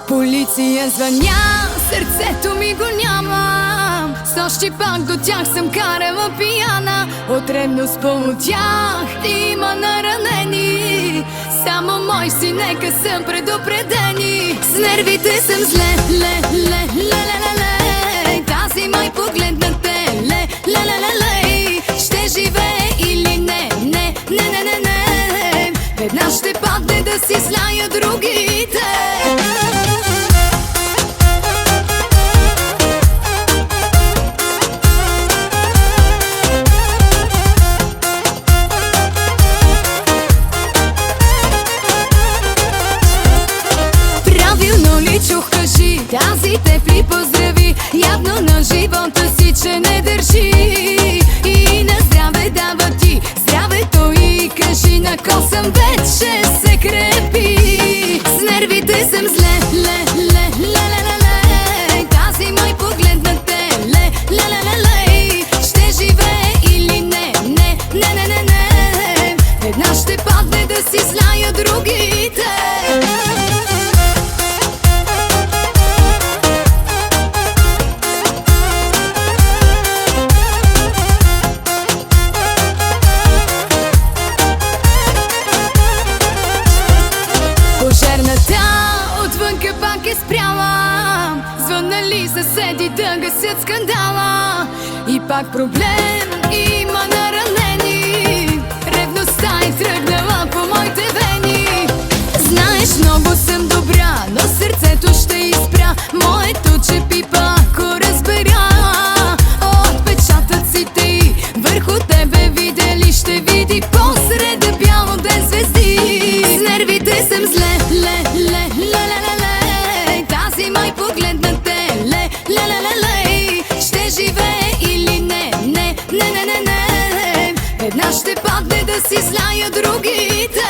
Полиция звъня, сърцето ми го няма. Снощи пак до тях съм карала пияна. От ревност пълно тях има наранени. Само мой си, нека съм предупредени. С нервите съм зле, ле. Тази май погледна те, ле. Ще живее или не. Веднъж ще падне да си зная другите. Правилно ли чух, кажи, тази теб ли поздрави? Явно на живота си, че не държи. И на здраве дава ти здравето и кажи, на косъм вече се крепи. С нервите съм зле, ле. Тази май погледна те, ле. Ще живее или не. Веднъж ще падне да си зная другите. Пожарната отвънка пак е спряла. Звъннали съседи да гасят скандала. И пак проблем има наранени. Ревността е тръгнала по моите вени. Знаеш, много съм добра, но сърцето ще изпря. Моето че пипа, ако разбера. Отпечатъците и върху тебе видели, ще види посреда бяло ден звезди. С нервите съм зле, ле. Тази май погледна те, ле. Ще живее или не. Веднъж ще падне да си зная другите.